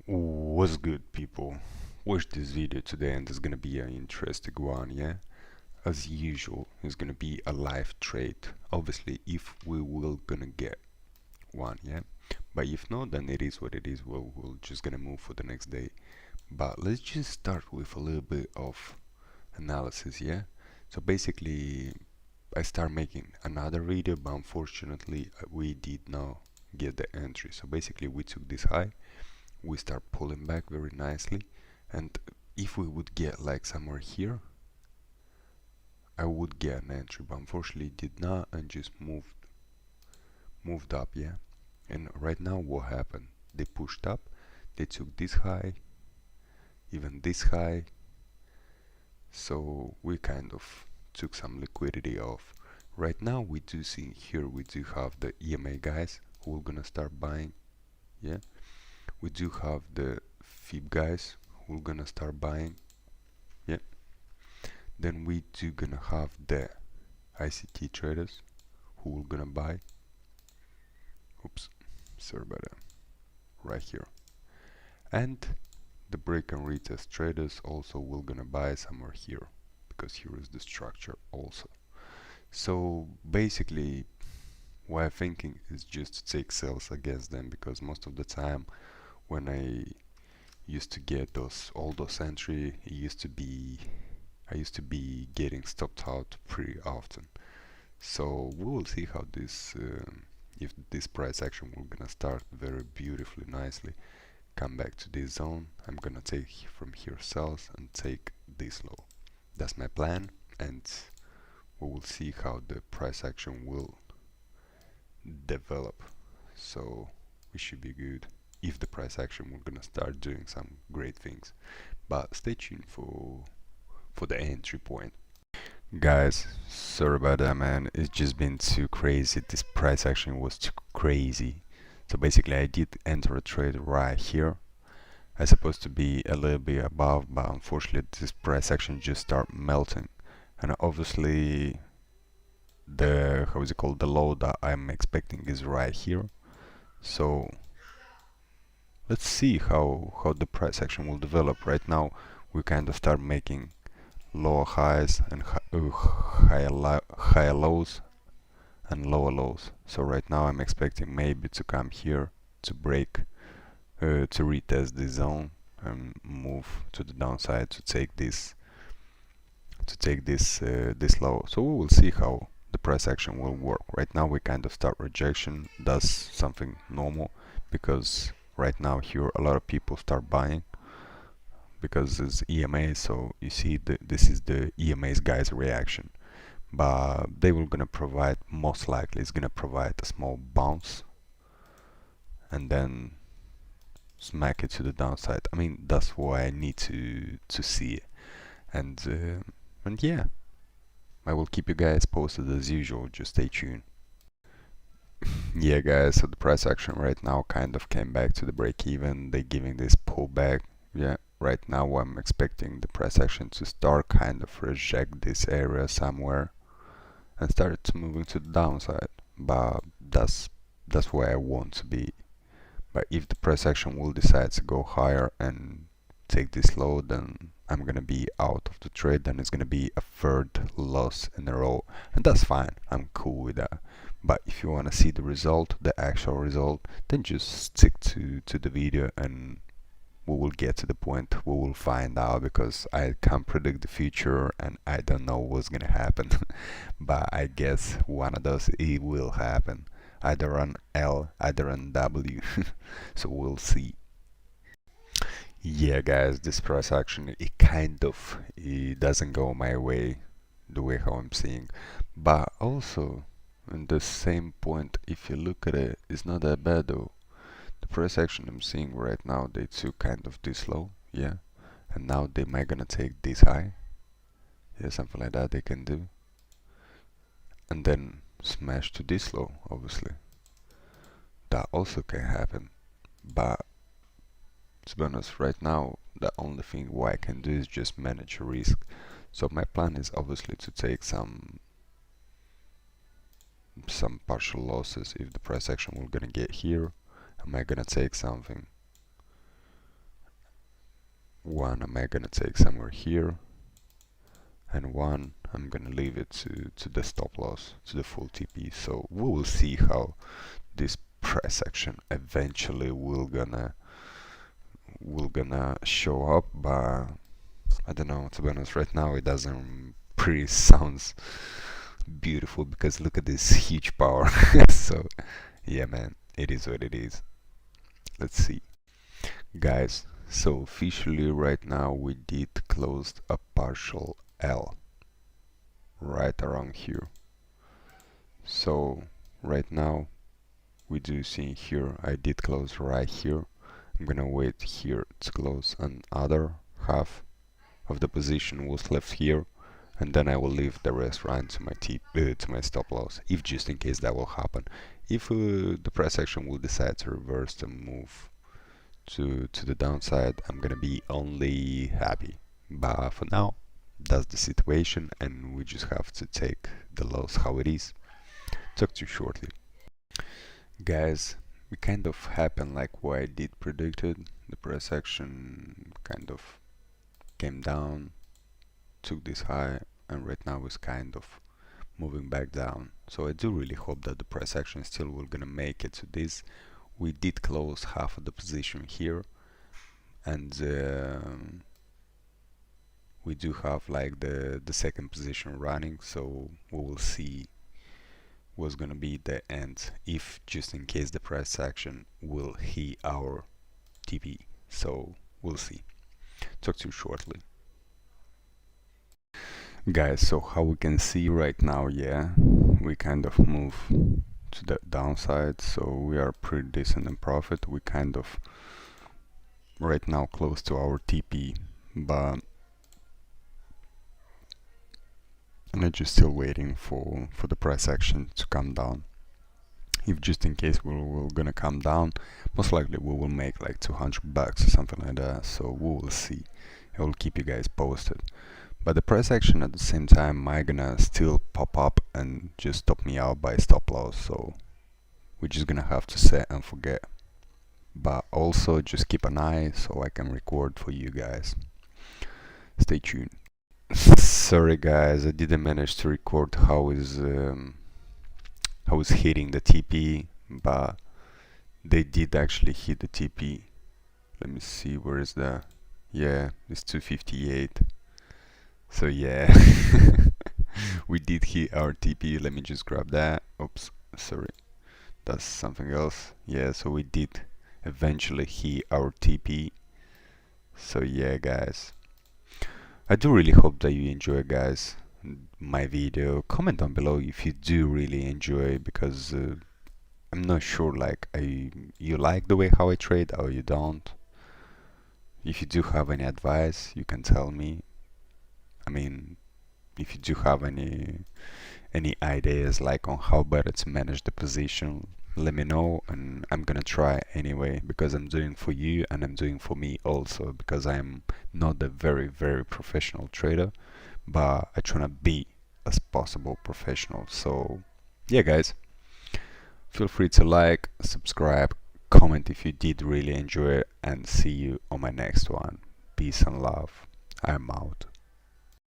What's good, people? Watch this video today and it's gonna be an interesting one, yeah? As usual, it's gonna be a live trade. Obviously, if we will gonna get one, yeah? But if not, then it is what it is. We'll just gonna move for the next day. But let's just start with a little bit of analysis, yeah? So basically, I start making another video, but unfortunately, we did not get the entry. So basically, we took this high, we start pulling back very nicely, and if we would get like somewhere here, I would get an entry, but unfortunately it did not, and just moved up, yeah. And right now what happened, they pushed up, they took this high, even this high, so we kind of took some liquidity off. Right now we do see here, we do have the EMA guys who are gonna start buying, yeah. We do have the FIB guys who are gonna start buying, yeah. Then we do gonna have the ICT traders who will gonna buy. Oops, sorry about that. Right here. And the break and retest traders also will gonna buy somewhere here, because here is the structure also. So basically what I'm thinking is just to take sales against them, because most of the time when I used to get all those entry, I used to be getting stopped out pretty often. So we will see how this if this price action will gonna start very beautifully nicely, come back to this zone. I'm gonna take from here sales and take this low. That's my plan, and we will see how the price action will develop. So we should be good if the price action will gonna start doing some great things. But stay tuned for the entry point. Guys, sorry about that, man. It's just been too crazy. This price action was too crazy. So basically I did enter a trade right here. I supposed to be a little bit above, but unfortunately this price action just start melting. And obviously the, how is it called, the low that I'm expecting is right here. So let's see how the price action will develop. Right now we kind of start making lower highs and higher lows and lower lows. So right now I'm expecting maybe to come here to break, to retest this zone and move to the downside to take this this low. So we will see how the price action will work. Right now we kind of start rejection. That's something normal, because right now here a lot of people start buying because it's EMA. So you see this is the EMA's guys reaction, but they will gonna provide, most likely it's gonna provide a small bounce and then smack it to the downside. I mean, that's what I need to see. And yeah, I will keep you guys posted as usual. Just stay tuned. Yeah, guys, so the price action right now kind of came back to the break even. They giving this pullback. Yeah, right now I'm expecting the price action to start kind of reject this area somewhere and start moving to the downside. But that's where I want to be. But if the price action will decide to go higher and take this low, then I'm gonna be out of the trade, and it's gonna be a third loss in a row, and that's fine. I'm cool with that. But if you wanna see the result, the actual result, then just stick to the video and we will get to the point. We will find out, because I can't predict the future and I don't know what's gonna happen. But I guess one of those it will happen, either on L, either on W. So we'll see. Yeah, guys, this price action, it doesn't go my way, the way how I'm seeing. But also, in the same point, if you look at it, it's not that bad though. The price action I'm seeing right now, they took kind of this low, yeah, and now they might gonna take this high, yeah, something like that they can do, and then smash to this low, obviously. That also can happen, but to be honest, right now, the only thing what I can do is just manage risk. So my plan is obviously to take some partial losses if the price action we're gonna get here. Am I gonna take something? one I'm gonna take somewhere here, and one I'm gonna leave it to the stop loss, to the full TP. So we will see how this price action eventually will gonna show up, but I don't know, to be honest. Right now it doesn't pretty sounds beautiful because look at this huge power. So yeah, man, it is what it is. Let's see, guys. So officially right now we did close a partial L right around here. So right now we do see here I did close right here. I'm gonna wait here to close another half of the position was left here, and then I will leave the rest right to my to my stop loss, if just in case that will happen. If the price action will decide to reverse the move to the downside, I'm gonna be only happy. But for now, that's the situation, and we just have to take the loss how it is. Talk to you shortly, guys. It kind of happened like what I did predicted. The price action kind of came down, took this high, and right now is kind of moving back down. So I do really hope that the price action still will gonna make it to this. We did close half of the position here, and we do have like the second position running, so we will see what's gonna be the end, if just in case the price action will hit our TP. So we'll see. Talk to you shortly, guys. So how we can see right now, yeah, we kind of move to the downside, so we are pretty decent in profit. We kind of right now close to our TP, but I'm just still waiting for the price action to come down. If just in case we're gonna come down, most likely we will make like 200 bucks or something like that. So we will see. I will keep you guys posted. But the price action at the same time might gonna still pop up and just stop me out by stop loss. So we're just gonna have to set and forget. But also just keep an eye so I can record for you guys. Stay tuned. Sorry guys, I didn't manage to record how is hitting the TP, but they did actually hit the TP. Let me see, where is the, yeah, it's 258. So yeah, we did hit our TP. Let me just grab that. Oops, sorry, that's something else. Yeah, so we did eventually hit our TP. So yeah, guys, I do really hope that you enjoy, guys, my video. Comment down below if you do really enjoy, because I'm not sure like you like the way how I trade or you don't. If you do have any advice, you can tell me. I mean, if you do have any ideas like on how better to manage the position, let me know, and I'm gonna try anyway, because I'm doing for you and I'm doing for me also, because I'm not a very professional trader, but I try to be as possible professional. So yeah, guys, feel free to like, subscribe, comment if you did really enjoy it, and see you on my next one. Peace and love. I'm out.